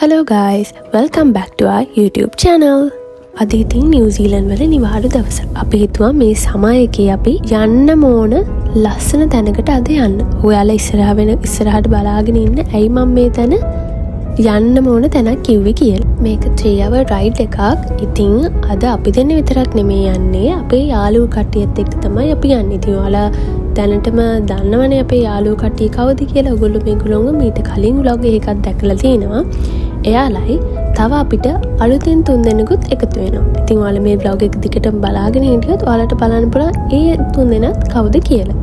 Hello guys, welcome back to our YouTube channel. අද ඉතින් New Zealand වල නිවාඩු දවස. අපි හිතුවා මේ සමය එකේ අපි යන්න ඕන ලස්සන තැනකට අද යන්න. ඔයාලා ඉස්සරහට බලාගෙන ඉන්න. ඇයි මම මේ තැන යන්න ඕන තැනක් කිව්වේ කියලා. මේක 3 hour ride එකක්. ඉතින් අද අපි දෙන්න විතරක් නෙමෙයි යන්නේ. අපේ යාළුවෝ කට්ටියත් එක්ක තමයි අපි යන්නේ. ඉතින් ඔයාලා දැනටම දන්නවනේ අපේ යාළුවෝ කට්ටිය කවුද කියලා. ඔයගොල්ලෝ මේගොල්ලෝම මීට කලින් vlog එකක් දැකලා තියෙනවා. එයාලයි තව අපිට අලුතෙන් 3 දෙනෙකුත් එකතු වෙනවා. ඉතින් ඔයාලා මේ vlog එක දිගටම බලාගෙන හිටියොත් ඔයාලට බලන්න පුළුවන් ඒ 3 දෙනාත් කවුද කියලා.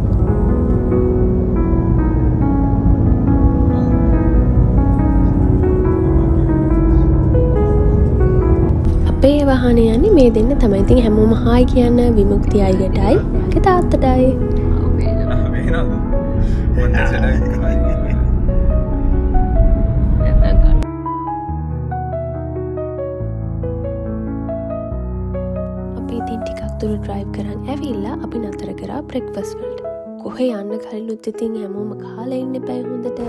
අපේ වාහනේ යන්නේ මේ දෙන්න තමයි. ඉතින් හැමෝම හායි කියන්න විමුක්ති අයියටයි, යාගේ තාත්තටයි. ඉතින් ටිකක් දුර ඩ්‍රයිව් කරන් ඇවිල්ලා අපි නතර කරා බ්‍රෙක්ෆාස්ට් වලට. කොහේ යන්න කලිනුත් ඉතින් හැමෝම කාලා ඉන්න බෑ හොඳට.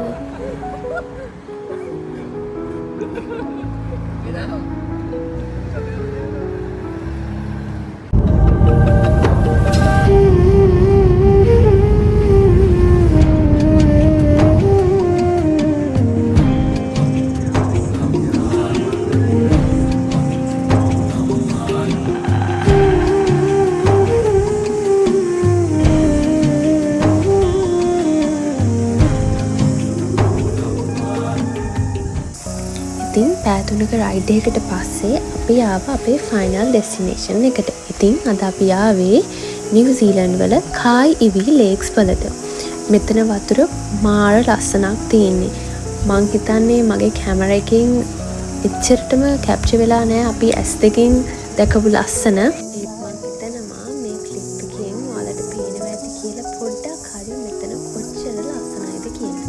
ඉතින් පැය 3ක රයිඩ් එකකට පස්සේ අපි ආවා අපේ ෆයිනල් ඩෙස්ටිනේෂන් එකට. ඉතින් අද අපි ආවේ නිව්සීලන්ඩ් වල කායි ඉවි ලේක්ස් වලට. මෙතන වතුර මාර ලස්සනක් තියෙන්නේ. මං හිතන්නේ මගේ කැමරා එකෙන් එච්චරටම කැප්චර් වෙලා නැහැ අපි ඇස් දෙකෙන් දැකපු ලස්සන. මං හිතනවා මේ ක්ලිප් එකෙන් ඔයාලට පේනවා ඇති කියලා පොඩ්ඩක් හරි මෙතන කොච්චර ලස්සනයිද කියලා.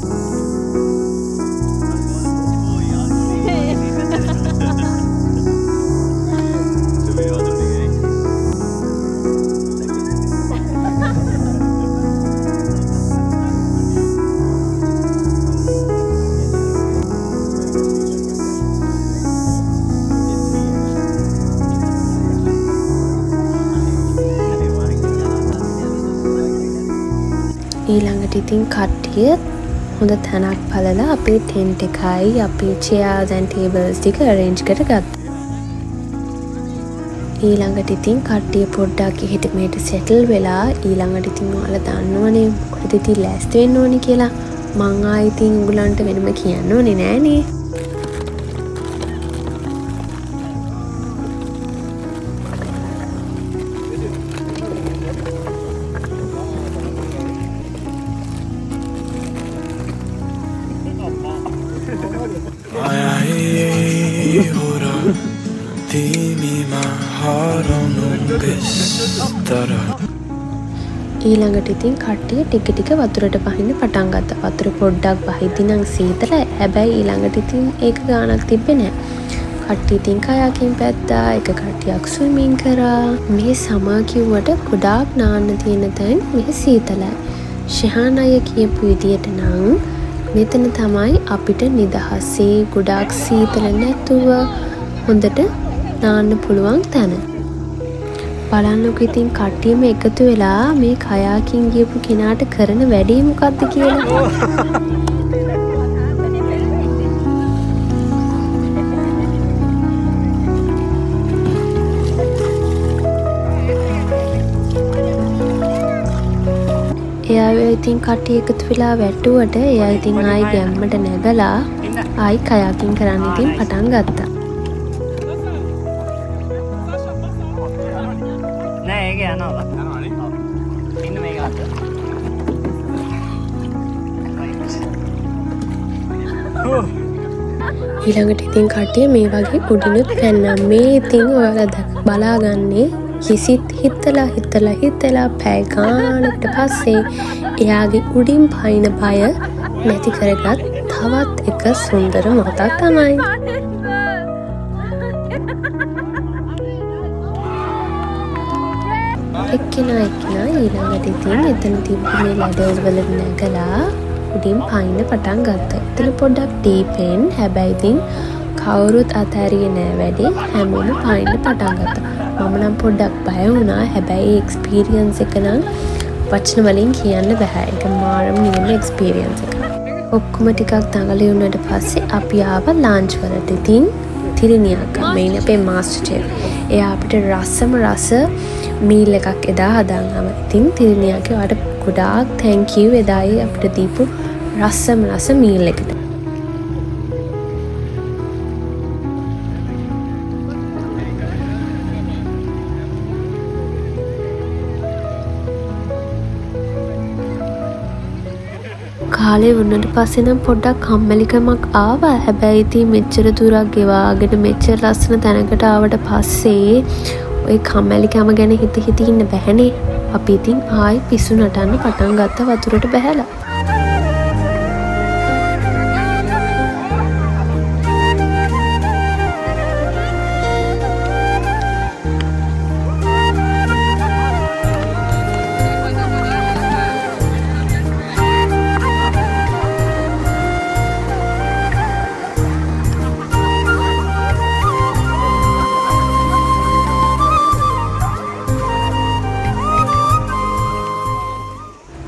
ඊළඟට ඉතින් කට්ටිය හොඳ තැනක් බලලා අපේ ටෙන්ට් එකයි අපේ chairs and tables ටික arrange කරගත්තා. ඊළඟට ඉතින් කට්ටිය පොඩ්ඩක් එහෙට මෙහෙට settle වෙලා ඊළඟට ඉතින් ඔයාලා දන්නවනේ මොකද ඉතින් ලෑස්ති වෙන්න ඕනේ කියලා. මං ආයි ඉතින් උගලන්ට වෙනම කියන්න ඕනේ නෑනේ. ඊළඟට ඉතින් කට්ටිය ටික ටික වතුරට බහින්න පටන් ගත්තා. වතුර පොඩ්ඩක් බහිද්දි නම් සීතලයි. හැබැයි ඊළඟට ඉතින් ඒක ගානක් තිබ්බේ නෑ. කට්ටිය ඉතින් කයාකින් පැද්දා, එක කට්ටියක් ස්විමින් කරා. මේ සමා කිව්වට ගොඩාක් නාන්න තියෙන තැන් මෙහි සීතලයි. ශහාන් අය කියපු විදියට නම් මෙතන තමයි අපිට නිදහසේ ගොඩාක් සීතල නැතුව හොඳට නාන්න පුළුවන් තැන. බලන්නකො ඉතින් කට්ටියම එකතු වෙලා මේ කයාකින් ගියපු කෙනාට කරන වැඩේ මොකක්ද කියලා. එයා ඉතින් කට්ටිය එකතු වෙලා වැටුවට එයා ඉතින් ආයි ගැම්මට නැගලා ආයි කයාකින් කරන්න ඉතින් පටන් ගත්තා. ඊළඟට ඉතින් කට්ටිය මේ වගේ උඩිනුත් පැන්නා. මේ ඉතින් ඔයාලා බලාගන්නේ හිතලා පැය ගානකට පස්සේ එයාගේ උඩින් පයින් බය නැති කරගත් තවත් එක සුන්දර මොහොතක් තමයි. එක්කෙනා ඊළඟට ඉතින් එතන තිබ්බ මේ ලැඩර්ස් වල නැගලා උඩින් පයින්න පටන් ගත්තා. එතන පොඩ්ඩක් ඩීපෙන් හැබැයි ඉතින් කවුරුත් අතෑරියේ නෑ වැඩි. හැමෝම පාන්න පටන් ගත්තා. මම නම් පොඩ්ඩක් බය වුණා. හැබැයි එක්ස්පීරියන්ස් එක නම් වචන වලින් කියන්න බෑ. ඒක මාරම නියම එක්ස්පීරියන්ස් එකක්. ඔක්කොම ටිකක් දඟලී වුණාට පස්සේ අපි ආවා ලන්ච් වලට. ඉතින් තිරිනියක් මේන අපේ මාස්ටර් චෙෆ්. එයා අපිට රස මීල් එකක් එදා හදාන් ආවා. ඉතින් තිරිනියගේ ඔයාට ගොඩාක් thank you එදායි අපිට දීපු රස මීල් එකට. කාලේ වුණාට පස්සේ නම් පොඩ්ඩක් කම්මැලිකමක් ආවා. හැබැයි ඉතින් මෙච්චර දුරක් ගෙවාගෙන මෙච්චර ලස්සන තැනකට ආවට පස්සේ ওই කම්මැලිකම ගැන හිත ඉන්න බැහැනේ. අපි ඉතින් ආයි පිස්සු නටන්න පටන් ගත්ත වතුරට බහැලා.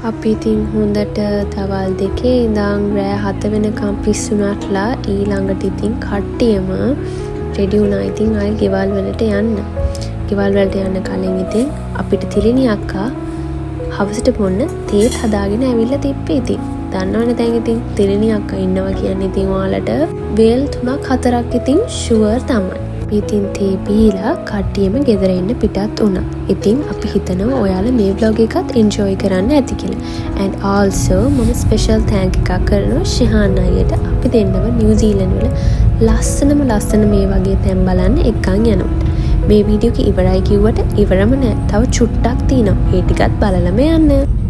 අපි ඉතින් හොඳට දවල් 2 ඉඳන් රෑ 7 වෙනකම් පිස්සු නටලා ඊළඟට ඉතින් කට්ටියම රෙඩි වුණා. ඉතින් ආයෙ ගෙවල් වලට යන්න. ගෙවල් වලට යන්න කලින් ඉතින් අපිට තිරිණි අක්කා හවසට බොන්න තේත් හදාගෙන ඇවිල්ලා තිබ්බේ. ඉතින් දන්නවනේ දැන් ඉතින් තිරිණි අක්කා ඉන්නවා කියන්නේ ඉතින් ඔයාලට වේල් 3-4ක් ඉතින් ෂුවර් තමයි. ඉතින් තේ බීලා කට්ටියම ගෙදර ඉන්න පිටත් වුණා. ඉතින් අපි හිතනවා ඔයාලා මේ vlog එකත් enjoy කරන්න ඇති කියලා. And also මම special thank එකක් කරනවා ශිහාන් අයියට. අපි දෙන්නම නිව්සීලන්ත වල ලස්සන මේ වගේ තැන් බලන්න එක්කන් යනවා. මේ වීඩියෝ එක ඉවරයි කිව්වට ඉවරම නෑ. තව චුට්ටක් තියෙනවා. ඒ ටිකත් බලලම යන්න.